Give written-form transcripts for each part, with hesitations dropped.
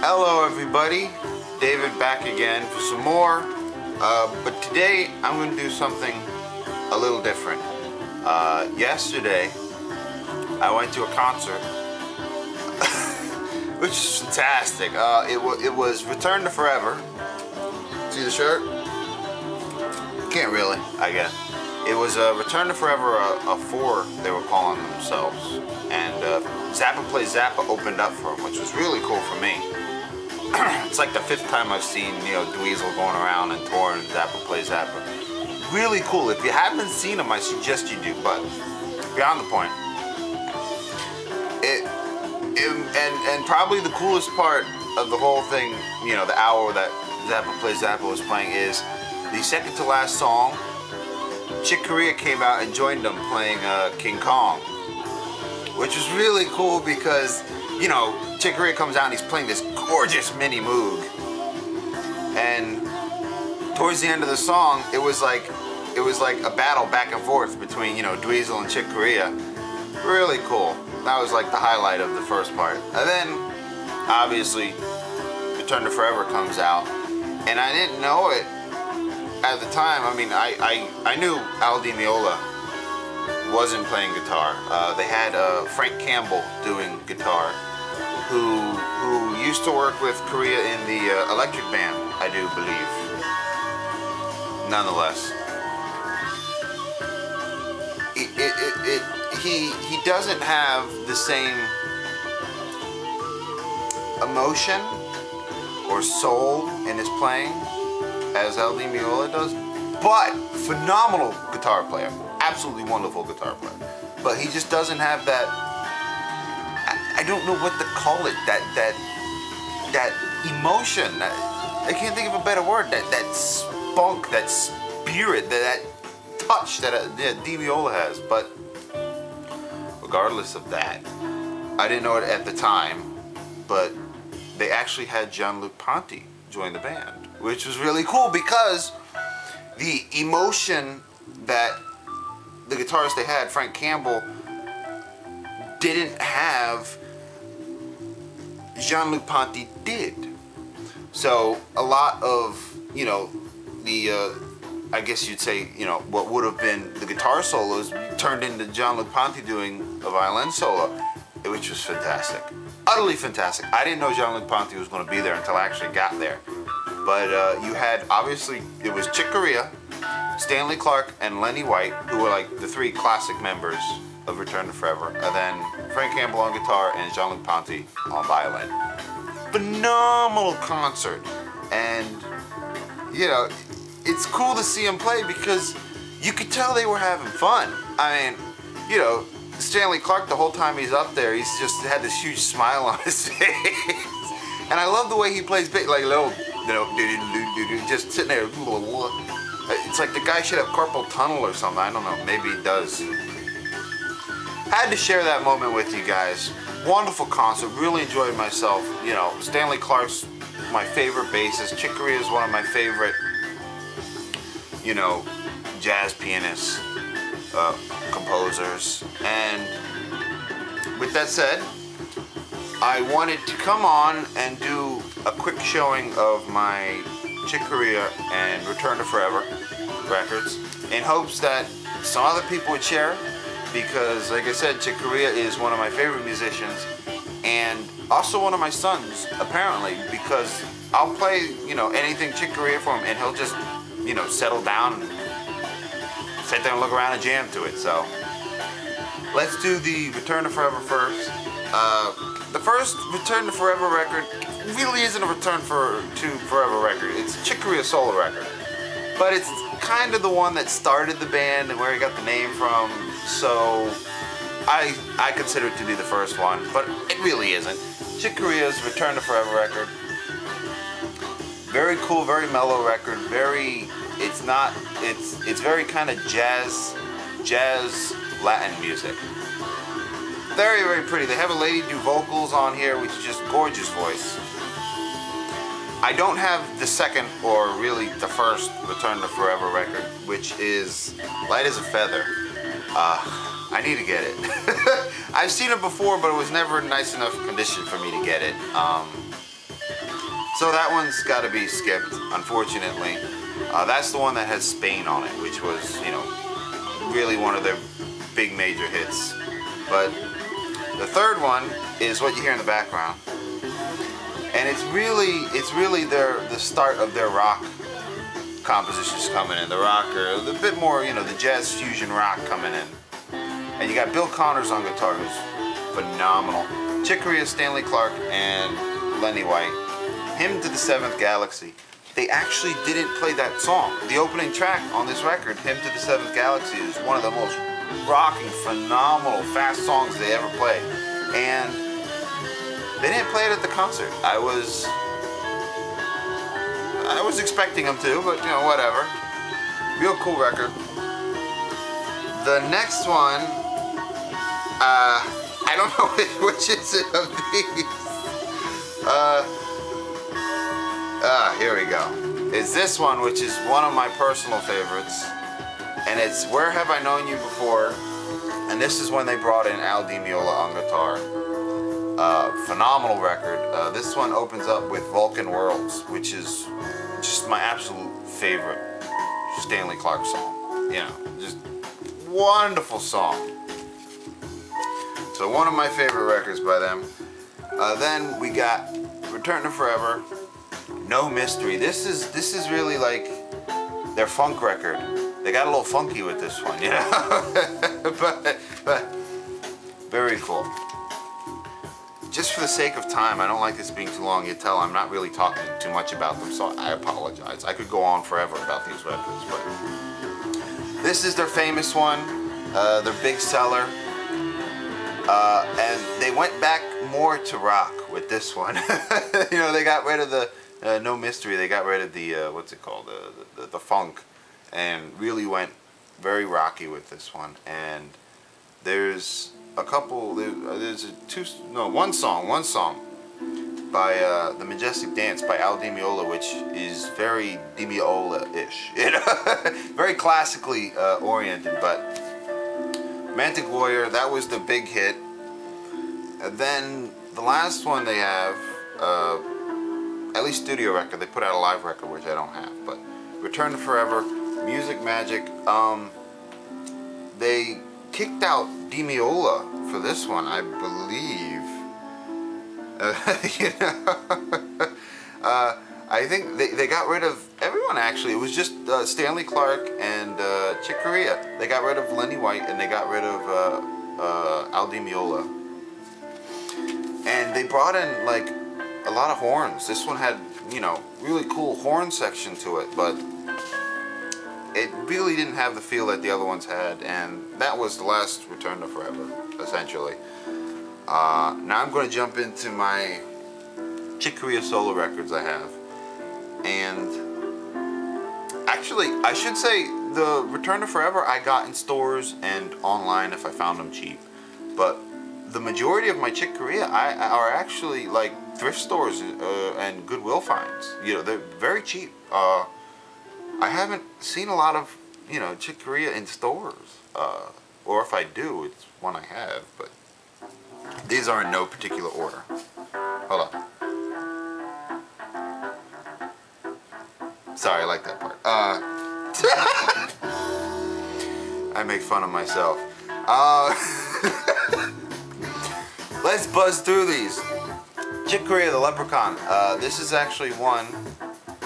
Hello everybody, David back again for some more, but today I'm going to do something a little different. Yesterday I went to a concert, which is fantastic. It was Return to Forever. See the shirt? Can't really, I guess. It was Return to Forever, a 4 they were calling themselves, and Zappa Plays Zappa opened up for them, which was really cool for me. It's like the 5th time I've seen, Dweezil going around and touring Zappa Plays Zappa. Really cool. If you haven't seen them, I suggest you do, but beyond the point. And probably the coolest part of the whole thing, the hour that Zappa Plays Zappa was playing, is the second to last song. Chick Corea came out and joined them playing King Kong, which was really cool because, Chick Corea comes out and he's playing this gorgeous mini Moog, and towards the end of the song, it was like a battle back and forth between Dweezil and Chick Corea. Really cool. That was like the highlight of the first part, and then obviously Return to Forever comes out, and I didn't know it at the time. I mean, I knew Al Di Meola wasn't playing guitar. They had Frank Campbell doing guitar, who used to work with Corea in the Electric Band, I do believe. Nonetheless, he doesn't have the same emotion or soul in his playing as Al Di Meola does, but phenomenal guitar player, absolutely wonderful guitar player. But he just doesn't have that. I don't know what to call it. That emotion. I can't think of a better word. That spunk, that spirit, that touch that Di Meola has. But regardless of that, I didn't know it at the time, but they actually had Jean-Luc Ponty join the band, which was really cool because the emotion that the guitarist they had, Frank Campbell, didn't have, Jean-Luc Ponty did. So a lot of, I guess you'd say, what would have been the guitar solos turned into Jean-Luc Ponty doing a violin solo, which was fantastic. Utterly fantastic. I didn't know Jean-Luc Ponty was going to be there until I actually got there. But you had, obviously, it was Chick Corea, Stanley Clarke, and Lenny White, who were like the 3 classic members of Return to Forever. And then Frank Campbell on guitar and Jean-Luc Ponty on violin. Phenomenal concert. And, it's cool to see them play because you could tell they were having fun. I mean, Stanley Clarke, the whole time he's up there, he's just had this huge smile on his face. And I love the way he plays bass, like little, just sitting there. It's like the guy should have carpal tunnel or something. I don't know, maybe he does. Had to share that moment with you guys. Wonderful concert, really enjoyed myself. Stanley Clarke's my favorite bassist. Chick Corea is one of my favorite, jazz pianists, composers. And with that said, I wanted to come on and do a quick showing of my Chick Corea and Return to Forever records in hopes that some other people would share, because like I said, Chick Corea is one of my favorite musicians and also one of my sons, apparently, because I'll play, anything Chick Corea for him and he'll just, settle down and sit there and look around and jam to it. So let's do the Return to Forever first. The first Return to Forever record really isn't a Return to Forever record. It's a Chick Corea solo record. But it's kind of the one that started the band and where he got the name from. So I consider it to be the first one, but it really isn't. Chick Corea's Return to Forever record. Very cool, very mellow record. It's very kind of jazz Latin music. Very, very pretty. They have a lady do vocals on here, which is just gorgeous voice. I don't have the second, or really the first, Return to Forever record, which is Light as a Feather. I need to get it. I've seen it before, but it was never in nice enough condition for me to get it. So that one's got to be skipped, unfortunately. That's the one that has Spain on it, which was, you know, really one of their big major hits. But the third one is what you hear in the background, and it's really the start of their rock compositions coming in. The rock, or a bit more, you know, the jazz fusion rock coming in. And you got Bill Connors on guitar, who's phenomenal. Chick Corea, Stanley Clarke, and Lenny White. Hymn to the Seventh Galaxy. They actually didn't play that song. The opening track on this record, Hymn to the Seventh Galaxy, is one of the most rocking, phenomenal, fast songs they ever played. And they didn't play it at the concert. I was expecting them to, but you know, whatever. Real cool record. The next one, I don't know which is it of these. Here we go. It's this one, which is one of my personal favorites, and it's Where Have I Known You Before? And this is when they brought in Al Di Meola on guitar. Phenomenal record. This one opens up with Vulcan Worlds, which is just my absolute favorite Stanley Clarke song. You know, just wonderful song. So one of my favorite records by them. Then we got Return to Forever, No Mystery. This is really like their funk record. They got a little funky with this one, you know. but very cool. Just for the sake of time, I don't like this being too long. You tell I'm not really talking too much about them, so I apologize. I could go on forever about these records, but this is their famous one, their big seller, and they went back more to rock with this one. You know, they got rid of the No Mystery. They got rid of the what's it called, the funk, and really went very rocky with this one. And there's a couple, there's one song by The Majestic Dance by Al Di Meola, which is very Di Meola-ish, you know? Very classically oriented. But Romantic Warrior, that was the big hit. And then the last one they have, at least studio record, they put out a live record, which I don't have, but Return to Forever, Music Magic. They kicked out Di Meola for this one, I believe. You know, I think they got rid of everyone, actually. It was just Stanley Clarke and Chick Corea. They got rid of Lenny White, and they got rid of Al Di Meola. And they brought in like a lot of horns. This one had, you know, really cool horn section to it, but it really didn't have the feel that the other ones had, and that was the last Return to Forever, essentially. Now I'm going to jump into my Chick Corea solo records I have. And actually, I should say the Return to Forever I got in stores and online if I found them cheap. But the majority of my Chick Corea are actually like thrift stores and Goodwill finds. You know, they're very cheap. I haven't seen a lot of, you know, Chick Corea in stores. Or if I do, it's one I have. But these are in no particular order. Hold on. Sorry, I like that part. I make fun of myself. Let's buzz through these. Chick Corea, the Leprechaun. This is actually one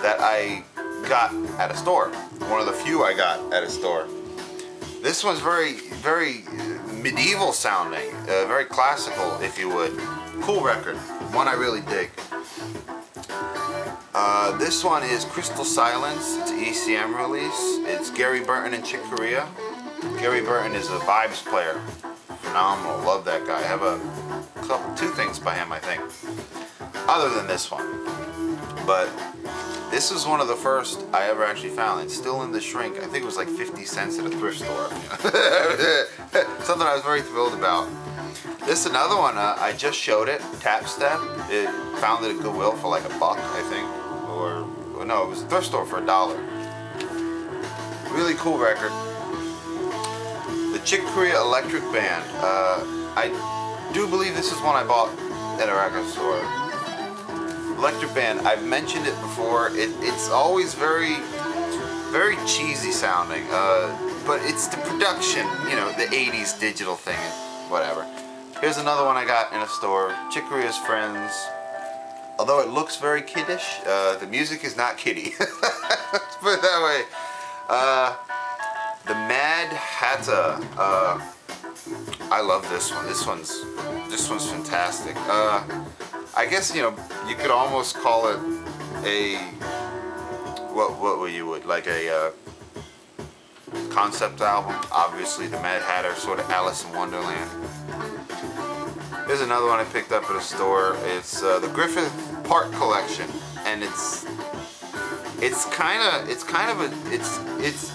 that I got at a store. One of the few I got at a store. This one's very, very medieval sounding. Very classical, if you would. Cool record. One I really dig. This one is Crystal Silence. It's an ECM release. It's Gary Burton and Chick Corea. Gary Burton is a vibes player. Phenomenal. Love that guy. I have two things by him, I think. Other than this one. But this is one of the first I ever actually found. It's still in the shrink. I think it was like 50 cents at a thrift store. Something I was very thrilled about. This is another one. I just showed it. Tap Step. It found it at Goodwill for like $1, I think. Or no, it was a thrift store for $1. Really cool record. The Chick Corea Electric Band. I do believe this is one I bought at a record store. electric band. I've mentioned it before. It's always very cheesy sounding, but it's the production, you know, the 80s digital thing, whatever. Here's another one I got in a store, Chick Corea's Friends. Although it looks very kiddish, the music is not kiddie. Let's put it that way. The Mad Hatter. I love this one. This one's fantastic. I guess, you know, you could almost call it a what you would like a concept album. Obviously, the Mad Hatter, sort of Alice in Wonderland. Here's another one I picked up at a store. It's the Griffith Park collection, and it's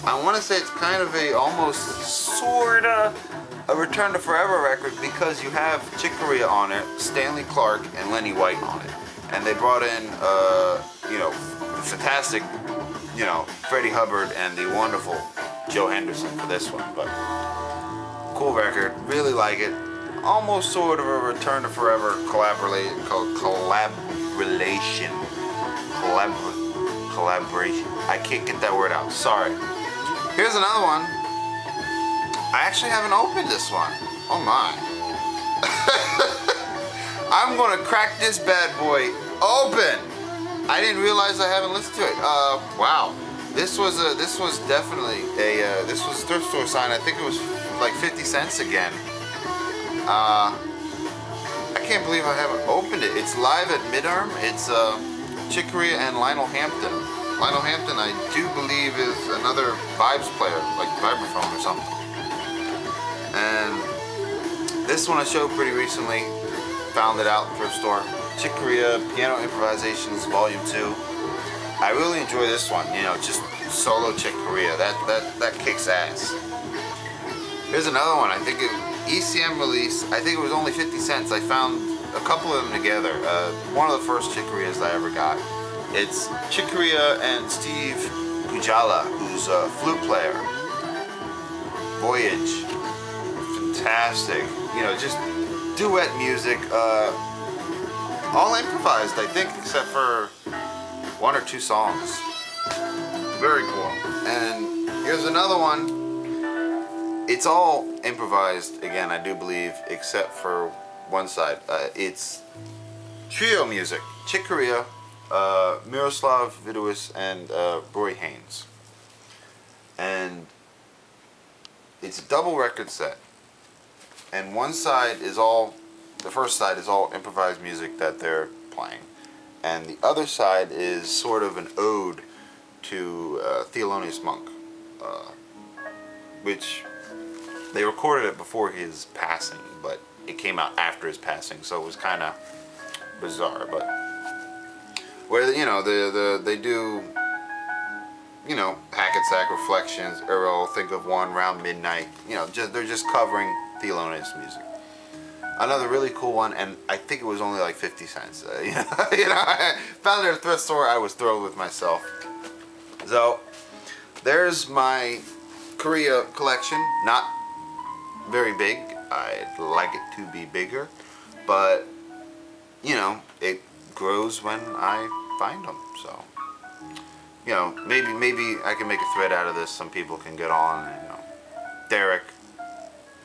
I want to say it's kind of a almost sorta a Return to Forever record, because you have Chick Corea on it, Stanley Clarke, and Lenny White on it, and they brought in you know, the fantastic, you know, Freddie Hubbard and the wonderful Joe Henderson for this one. But cool record, really like it. Almost sort of a Return to Forever collaboration. I can't get that word out. Sorry. Here's another one. I actually haven't opened this one. Oh my. I'm gonna crack this bad boy open. I didn't realize I haven't listened to it. Wow. This was definitely a this was thrift store sign. I think it was like 50 cents again. I can't believe I haven't opened it. It's live at Midterm. It's Chick Corea and Lionel Hampton. Lionel Hampton, I do believe, is another vibes player, like vibraphone or something. And this one I showed pretty recently. Found it out in thrift store. Chick Corea Piano Improvisations Volume 2. I really enjoy this one. You know, just solo Chick Corea. That kicks ass. Here's another one. I think ECM release. I think it was only 50 cents. I found a couple of them together. One of the first Chick Coreas I ever got. It's Chick Corea and Steve Kujala, who's a flute player. Voyage. Fantastic. You know, just duet music. All improvised, I think, except for one or two songs. Very cool. And here's another one. It's all improvised, again, I do believe, except for one side. It's trio music. Chick Corea, Miroslav Vidouis, and Roy Haynes. And it's a double record set. And one side is all, the first side is all improvised music that they're playing. And the other side is sort of an ode to Thelonious Monk, which they recorded it before his passing, but it came out after his passing, so it was kind of bizarre. But where, you know, they do, you know, Hackensack Reflections, Earl, Think of One, Round Midnight. You know, they're just covering Thelonious music. Another really cool one, and I think it was only like 50 cents. You know, I found it at a thrift store. I was thrilled with myself. So there's my Korea collection. Not very big. I'd like it to be bigger, but you know, it grows when I find them. So, you know, maybe I can make a thread out of this. Some people can get on. You know, Derek,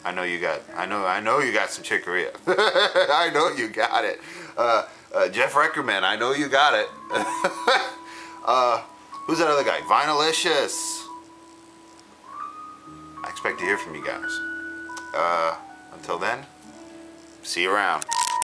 I know you got some Chick Corea. I know you got it. Jeff Reckerman, I know you got it. Who's that other guy? Vinylicious. I expect to hear from you guys. Until then, see you around.